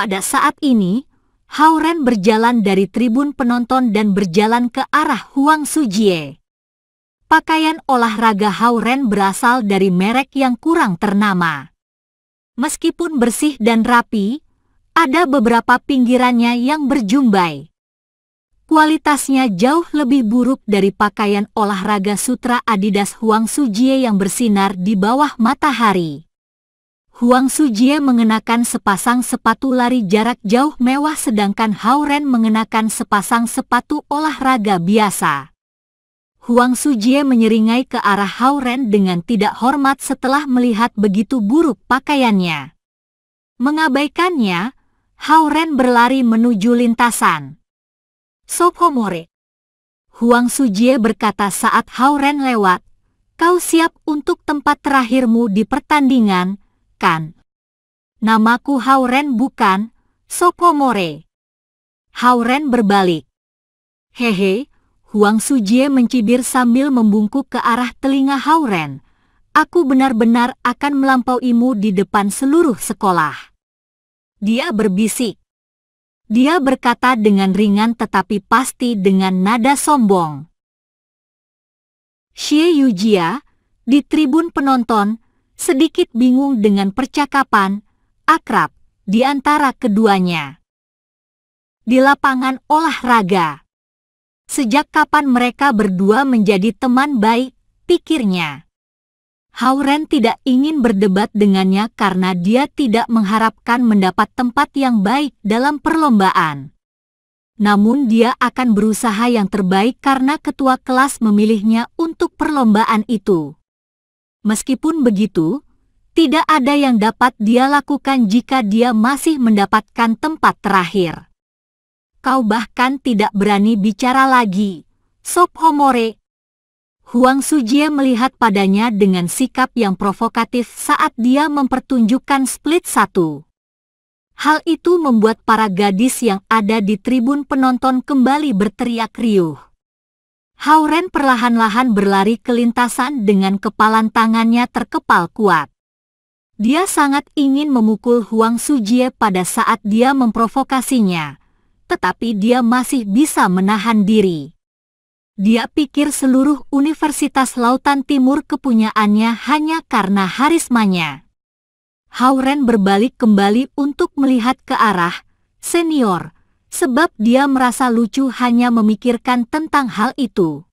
Pada saat ini, Hao Ren berjalan dari tribun penonton dan berjalan ke arah Huang Sujie. Pakaian olahraga Hao Ren berasal dari merek yang kurang ternama. Meskipun bersih dan rapi, ada beberapa pinggirannya yang berjumbai. Kualitasnya jauh lebih buruk dari pakaian olahraga sutra Adidas Huang Sujie yang bersinar di bawah matahari. Huang Sujie mengenakan sepasang sepatu lari jarak jauh mewah sedangkan Hao Ren mengenakan sepasang sepatu olahraga biasa. Huang Sujie menyeringai ke arah Hao Ren dengan tidak hormat setelah melihat begitu buruk pakaiannya. Mengabaikannya, Hao Ren berlari menuju lintasan. "Sophomore," Huang Sujie berkata saat Hao Ren lewat, "Kau siap untuk tempat terakhirmu di pertandingan, kan?" "Namaku Hao Ren bukan, Sophomore." Hao Ren berbalik. "Hehe," Huang Sujie mencibir sambil membungkuk ke arah telinga Hao Ren. "Aku benar-benar akan melampauimu di depan seluruh sekolah." Dia berbisik. Dia berkata dengan ringan tetapi pasti dengan nada sombong. Xie Yujia, di tribun penonton, sedikit bingung dengan percakapan akrab di antara keduanya. Di lapangan olahraga. Sejak kapan mereka berdua menjadi teman baik, pikirnya. Hao Ren tidak ingin berdebat dengannya karena dia tidak mengharapkan mendapat tempat yang baik dalam perlombaan. Namun dia akan berusaha yang terbaik karena ketua kelas memilihnya untuk perlombaan itu. Meskipun begitu, tidak ada yang dapat dia lakukan jika dia masih mendapatkan tempat terakhir. "Kau bahkan tidak berani bicara lagi, Sophomore." Huang Sujie melihat padanya dengan sikap yang provokatif saat dia mempertunjukkan split 1. Hal itu membuat para gadis yang ada di tribun penonton kembali berteriak riuh. Hao Ren perlahan-lahan berlari ke lintasan dengan kepalan tangannya terkepal kuat. Dia sangat ingin memukul Huang Sujie pada saat dia memprovokasinya, tetapi dia masih bisa menahan diri. Dia pikir seluruh Universitas Lautan Timur kepunyaannya hanya karena harismanya. Hao Ren berbalik kembali untuk melihat ke arah senior, sebab dia merasa lucu hanya memikirkan tentang hal itu.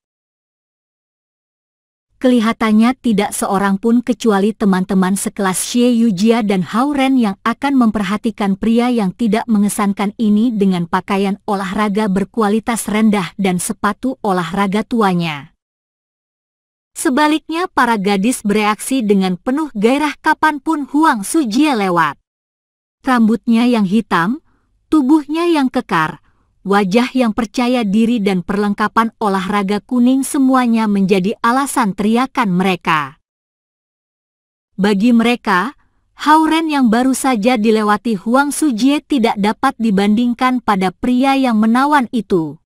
Kelihatannya tidak seorang pun kecuali teman-teman sekelas Xie Yujia dan Hao Ren yang akan memperhatikan pria yang tidak mengesankan ini dengan pakaian olahraga berkualitas rendah dan sepatu olahraga tuanya. Sebaliknya para gadis bereaksi dengan penuh gairah kapanpun Huang Sujie lewat. Rambutnya yang hitam, tubuhnya yang kekar, wajah yang percaya diri dan perlengkapan olahraga kuning semuanya menjadi alasan teriakan mereka. Bagi mereka, Hao Ren yang baru saja dilewati Huang Sujie tidak dapat dibandingkan pada pria yang menawan itu.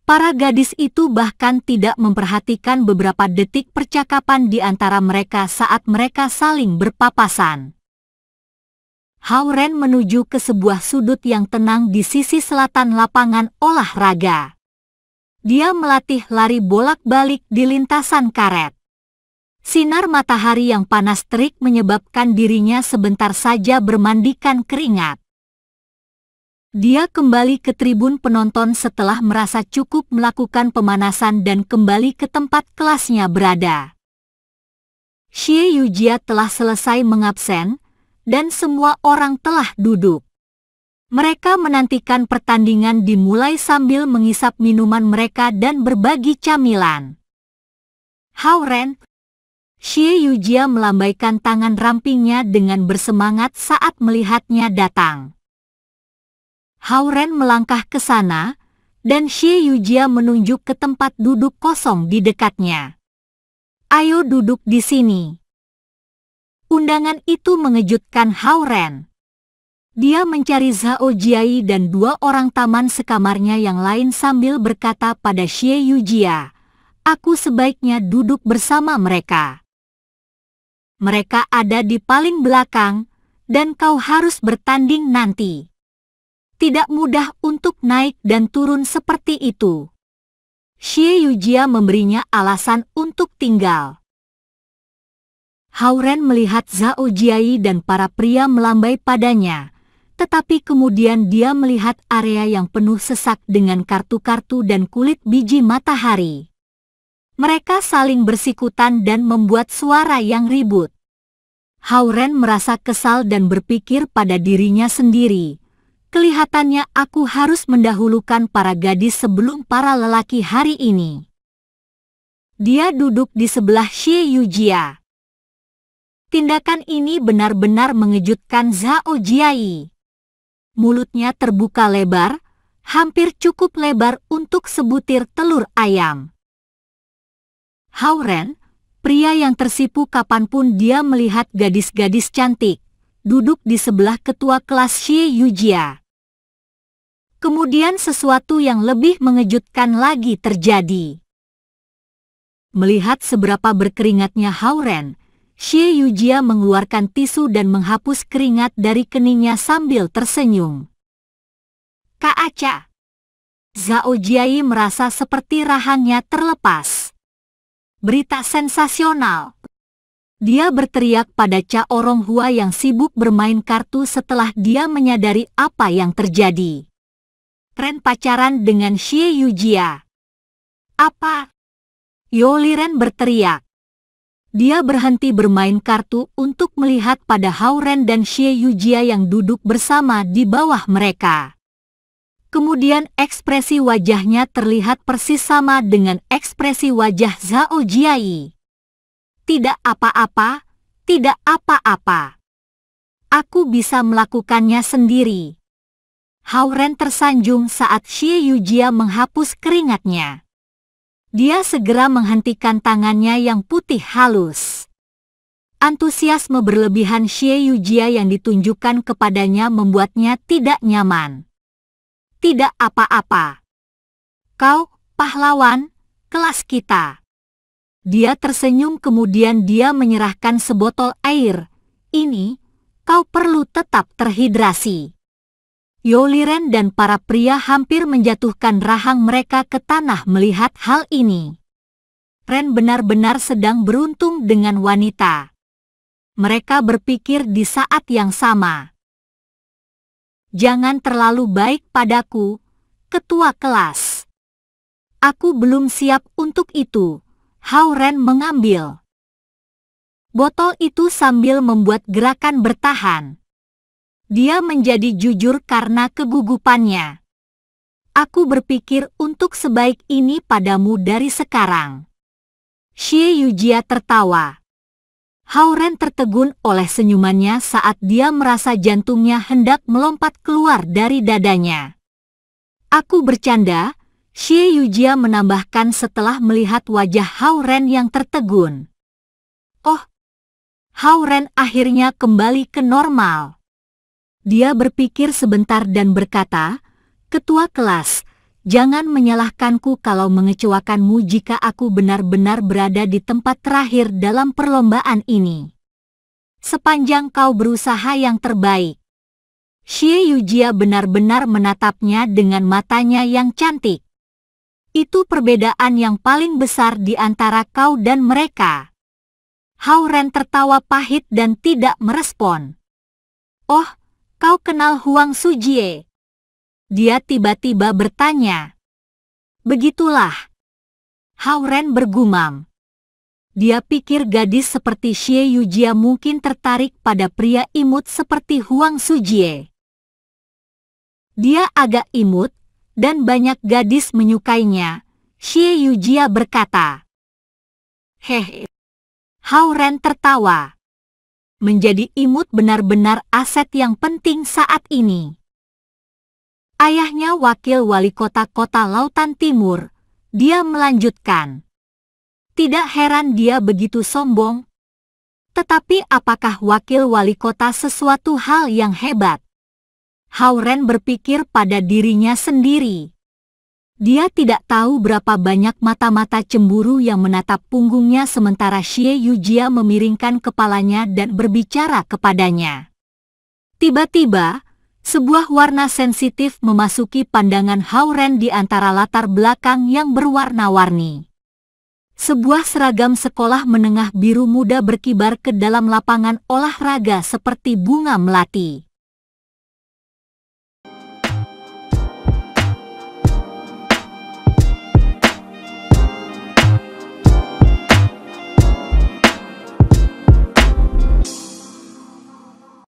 Para gadis itu bahkan tidak memperhatikan beberapa detik percakapan di antara mereka saat mereka saling berpapasan. Hao Ren menuju ke sebuah sudut yang tenang di sisi selatan lapangan olahraga. Dia melatih lari bolak-balik di lintasan karet. Sinar matahari yang panas terik menyebabkan dirinya sebentar saja bermandikan keringat. Dia kembali ke tribun penonton setelah merasa cukup melakukan pemanasan dan kembali ke tempat kelasnya berada. Xie Yujia telah selesai mengabsen, dan semua orang telah duduk. Mereka menantikan pertandingan dimulai sambil mengisap minuman mereka dan berbagi camilan. Hao Ren, Xie Yujia melambaikan tangan rampingnya dengan bersemangat saat melihatnya datang. Hao Ren melangkah ke sana, dan Xie Yujia menunjuk ke tempat duduk kosong di dekatnya. "Ayo duduk di sini." Undangan itu mengejutkan Hao Ren. Dia mencari Zhao Jiai dan dua orang taman sekamarnya yang lain sambil berkata pada Xie Yujia, "Aku sebaiknya duduk bersama mereka. Mereka ada di paling belakang, dan kau harus bertanding nanti." Tidak mudah untuk naik dan turun seperti itu. Xie Yujia memberinya alasan untuk tinggal. Hao-Ren melihat Zhao Jiai dan para pria melambai padanya, tetapi kemudian dia melihat area yang penuh sesak dengan kartu-kartu dan kulit biji matahari. Mereka saling bersikutan dan membuat suara yang ribut. Hao-Ren merasa kesal dan berpikir pada dirinya sendiri. Kelihatannya aku harus mendahulukan para gadis sebelum para lelaki hari ini. Dia duduk di sebelah Xie Yujia. Tindakan ini benar-benar mengejutkan Zhao Jiai. Mulutnya terbuka lebar, hampir cukup lebar untuk sebutir telur ayam. Hao-Ren, pria yang tersipu kapanpun dia melihat gadis-gadis cantik, duduk di sebelah ketua kelas Xie Yujia. Kemudian sesuatu yang lebih mengejutkan lagi terjadi. Melihat seberapa berkeringatnya Hao-Ren, Xie Yujia mengeluarkan tisu dan menghapus keringat dari keningnya sambil tersenyum. Kak Aca. Zhao Jiai merasa seperti rahangnya terlepas. Berita sensasional. Dia berteriak pada Cha Oronghua yang sibuk bermain kartu setelah dia menyadari apa yang terjadi. Ren pacaran dengan Xie Yujia. Apa? Yo Liren berteriak. Dia berhenti bermain kartu untuk melihat pada Hao-Ren dan Xie Yujia yang duduk bersama di bawah mereka. Kemudian ekspresi wajahnya terlihat persis sama dengan ekspresi wajah Zhao Jiai. Tidak apa-apa, tidak apa-apa. Aku bisa melakukannya sendiri. Hao-Ren tersanjung saat Xie Yujia menghapus keringatnya. Dia segera menghentikan tangannya yang putih halus. Antusiasme berlebihan Xie Yujia yang ditunjukkan kepadanya membuatnya tidak nyaman. Tidak apa-apa. Kau, pahlawan, kelas kita. Dia tersenyum kemudian dia menyerahkan sebotol air. Ini, kau perlu tetap terhidrasi. Yo Liren dan para pria hampir menjatuhkan rahang mereka ke tanah melihat hal ini. Ren benar-benar sedang beruntung dengan wanita. Mereka berpikir di saat yang sama. Jangan terlalu baik padaku, ketua kelas. Aku belum siap untuk itu. Hao-Ren mengambil botol itu sambil membuat gerakan bertahan. Dia menjadi jujur karena kegugupannya. Aku berpikir untuk sebaik ini padamu dari sekarang. Xie Yujia tertawa. Hao-Ren tertegun oleh senyumannya saat dia merasa jantungnya hendak melompat keluar dari dadanya. Aku bercanda, Xie Yujia menambahkan setelah melihat wajah Hao-Ren yang tertegun. Oh, Hao-Ren akhirnya kembali ke normal. Dia berpikir sebentar dan berkata, Ketua kelas, jangan menyalahkanku kalau mengecewakanmu jika aku benar-benar berada di tempat terakhir dalam perlombaan ini. Sepanjang kau berusaha yang terbaik. Xie Yujia benar-benar menatapnya dengan matanya yang cantik. Itu perbedaan yang paling besar di antara kau dan mereka. Hao-Ren tertawa pahit dan tidak merespon. Oh, kau kenal Huang Sujie? Dia tiba-tiba bertanya. Begitulah. Hao-Ren bergumam. Dia pikir gadis seperti Xie Yujia mungkin tertarik pada pria imut seperti Huang Sujie. Dia agak imut, dan banyak gadis menyukainya. Xie Yujia berkata. Hehe. Hao-Ren tertawa. Menjadi imut benar-benar aset yang penting saat ini. Ayahnya wakil wali kota kota Lautan Timur. Dia melanjutkan. Tidak heran dia begitu sombong. Tetapi apakah wakil wali kota sesuatu hal yang hebat? Hao-Ren berpikir pada dirinya sendiri. Dia tidak tahu berapa banyak mata-mata cemburu yang menatap punggungnya sementara Xie Yujia memiringkan kepalanya dan berbicara kepadanya. Tiba-tiba, Sebuah warna sensitif memasuki pandangan Hauren di antara latar belakang yang berwarna-warni. Sebuah seragam sekolah menengah biru muda berkibar ke dalam lapangan olahraga seperti bunga melati.